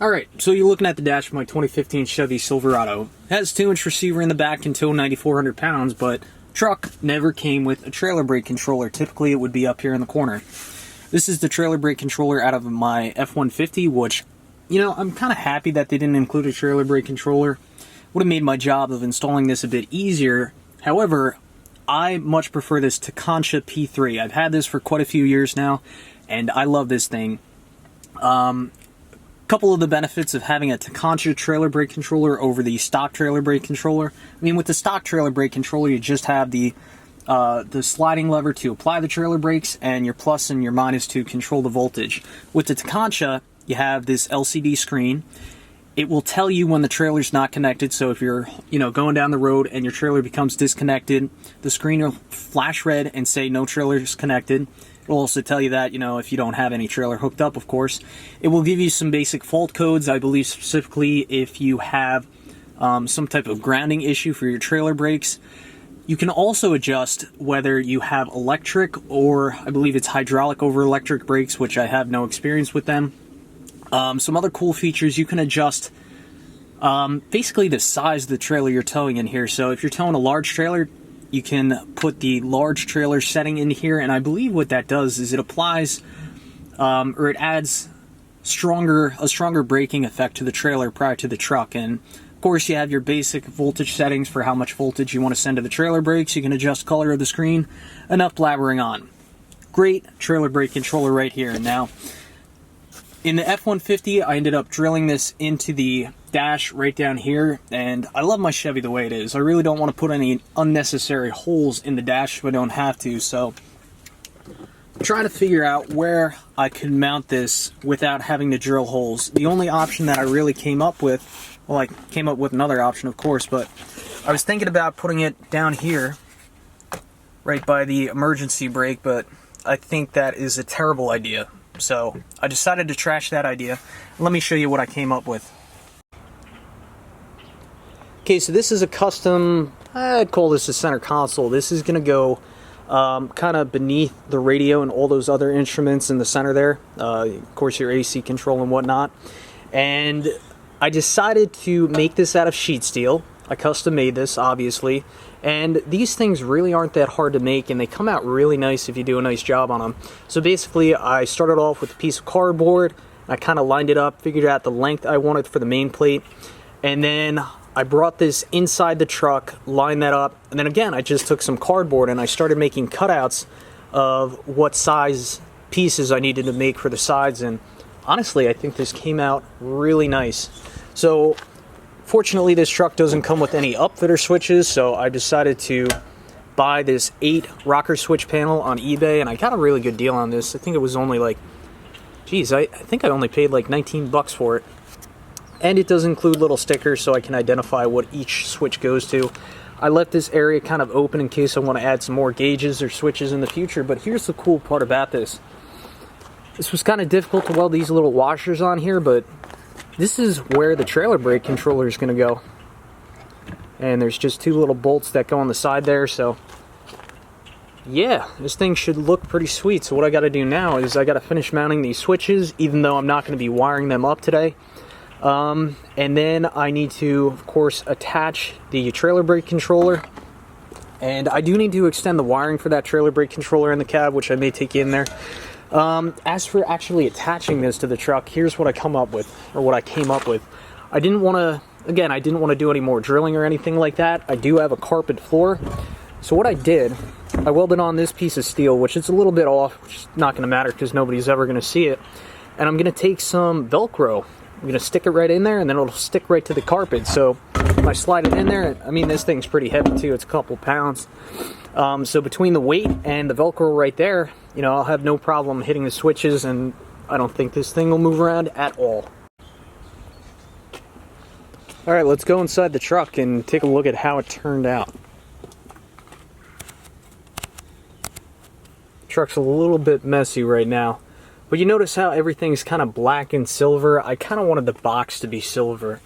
Alright, so you're looking at the dash of my 2015 Chevy Silverado. It has 2-inch receiver in the back and tow 9,400 pounds, but truck never came with a trailer brake controller. Typically it would be up here in the corner. This is the trailer brake controller out of my F-150, which, you know, I'm kind of happy that they didn't include a trailer brake controller. Would have made my job of installing this a bit easier. However, I much prefer this Contact P3. I've had this for quite a few years now, and I love this thing. Couple of the benefits of having a Contact trailer brake controller over the stock trailer brake controller. I mean, with the stock trailer brake controller, you just have the sliding lever to apply the trailer brakes and your plus and your minus to control the voltage. With the Contact, you have this LCD screen. It will tell you when the trailer's not connected, so if you're, going down the road and your trailer becomes disconnected, the screen will flash red and say no trailer is connected. It'll also tell you that, if you don't have any trailer hooked up, of course. It will give you some basic fault codes, I believe specifically if you have some type of grounding issue for your trailer brakes. You can also adjust whether you have electric or I believe it's hydraulic over electric brakes, which I have no experience with them. Some other cool features, you can adjust basically the size of the trailer you're towing in here. So if you're towing a large trailer, you can put the large trailer setting in here, and I believe what that does is it applies or it adds a stronger braking effect to the trailer prior to the truck. And of course you have your basic voltage settings for how much voltage you want to send to the trailer brakes. You can adjust color of the screen. Enough blabbering on. Great trailer brake controller right here. Now, in the F-150, I ended up drilling this into the dash right down here, and I love my Chevy the way it is. I really don't want to put any unnecessary holes in the dash if I don't have to, so I'm trying to figure out where I could mount this without having to drill holes. The only option that I really came up with, well, I came up with another option, of course, but I was thinking about putting it down here, right by the emergency brake, but I think that is a terrible idea. So I decided to trash that idea. Let me show you what I came up with. Okay, so this is a custom, I'd call this a center console. This is going to go kind of beneath the radio and all those other instruments in the center there. Of course, your AC control and whatnot. And I decided to make this out of sheet steel. I custom made this, obviously. And these things really aren't that hard to make, and they come out really nice if you do a nice job on them. So basically, I started off with a piece of cardboard. I kind of lined it up, figured out the length I wanted for the main plate. And then I brought this inside the truck, lined that up, and then again, I just took some cardboard and I started making cutouts of what size pieces I needed to make for the sides, and honestly, I think this came out really nice. So, fortunately, this truck doesn't come with any upfitter switches, so I decided to buy this 8 rocker switch panel on eBay, and I got a really good deal on this. I think it was only like, geez, I think I only paid like 19 bucks for it. And it does include little stickers so I can identify what each switch goes to. I left this area kind of open in case I want to add some more gauges or switches in the future, but here's the cool part about this. This was kind of difficult to weld these little washers on here, but this is where the trailer brake controller is going to go. And there's just 2 little bolts that go on the side there, so yeah, this thing should look pretty sweet. So what I got to do now is I got to finish mounting these switches, even though I'm not going to be wiring them up today. And then I need to, of course, attach the trailer brake controller. And I do need to extend the wiring for that trailer brake controller in the cab, which I may take in there. As for actually attaching this to the truck, here's what I came up with. I didn't want to do any more drilling or anything like that. I do have a carpet floor. So what I did, I welded on this piece of steel, which is a little bit off, which is not going to matter because nobody's ever going to see it. And I'm going to take some Velcro. I'm going to stick it right in there, and then it'll stick right to the carpet. So if I slide it in there, I mean, this thing's pretty heavy too. It's a couple pounds. So between the weight and the Velcro right there, I'll have no problem hitting the switches, and I don't think this thing will move around at all. All right, let's go inside the truck and take a look at how it turned out. The truck's a little bit messy right now. But you notice how everything's kind of black and silver. I kind of wanted the box to be silver.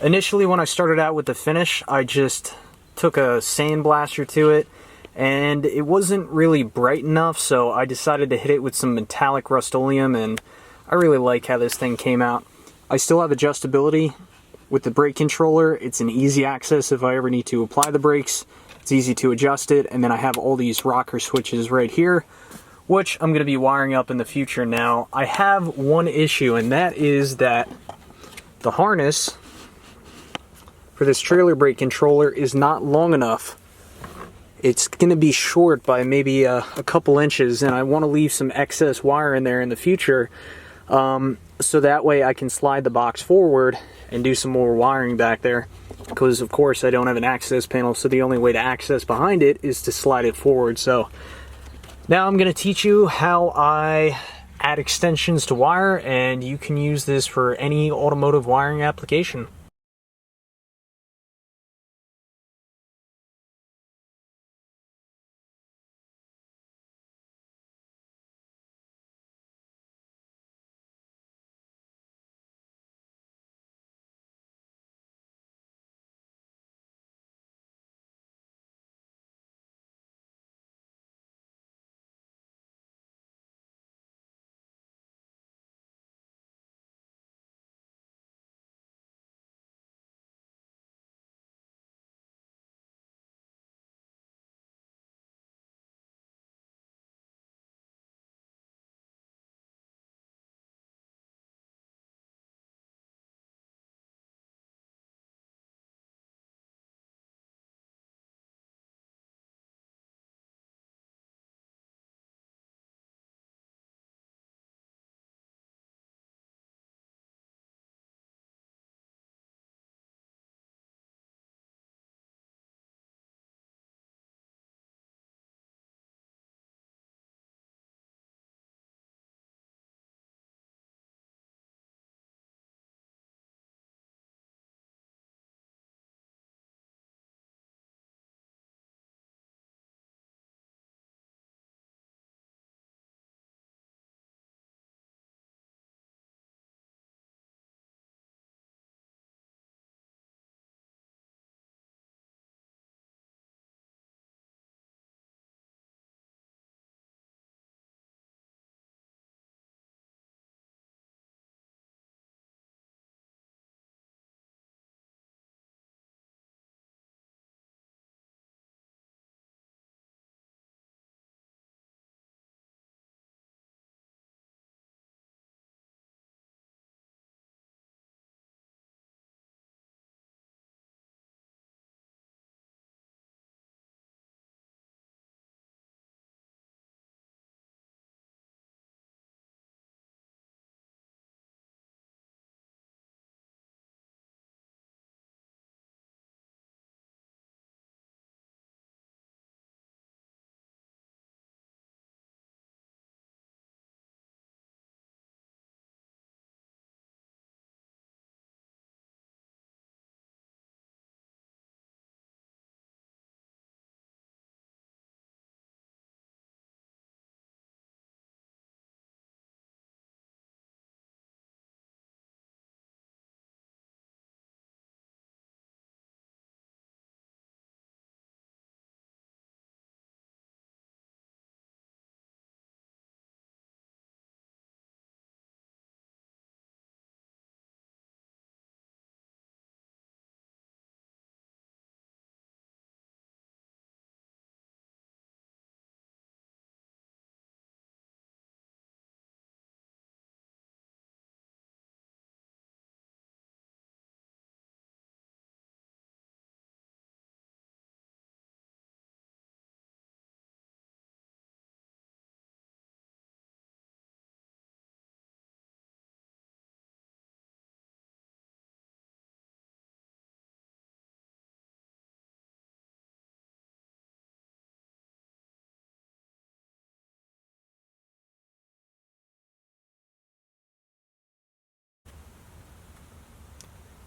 Initially, when I started out with the finish, I just took a sandblaster to it, and it wasn't really bright enough, so I decided to hit it with some metallic Rust-Oleum, and I really like how this thing came out. I still have adjustability with the brake controller. It's an easy access if I ever need to apply the brakes. It's easy to adjust it, and then I have all these rocker switches right here, which I'm going to be wiring up in the future. Now, I have one issue, and that is that the harness for this trailer brake controller is not long enough. It's going to be short by maybe a couple inches, and I want to leave some excess wire in there in the future, so that way I can slide the box forward and do some more wiring back there, because of course I don't have an access panel, so the only way to access behind it is to slide it forward. So now I'm going to teach you how I add extensions to wire, and you can use this for any automotive wiring application.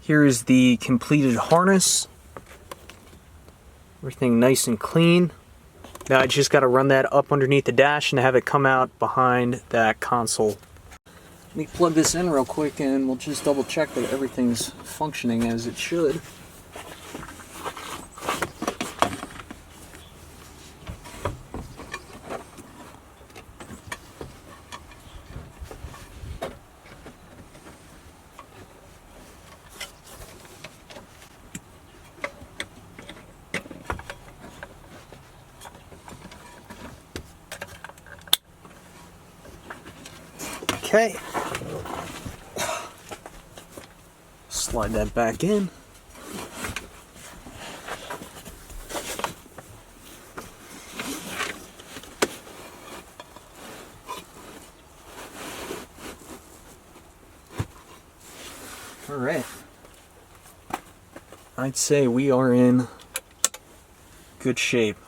Here is the completed harness. Everything nice and clean. Now I just got to run that up underneath the dash and have it come out behind that console. Let me plug this in real quick and we'll just double check that everything's functioning as it should. Okay. Slide that back in. All right. I'd say we are in good shape.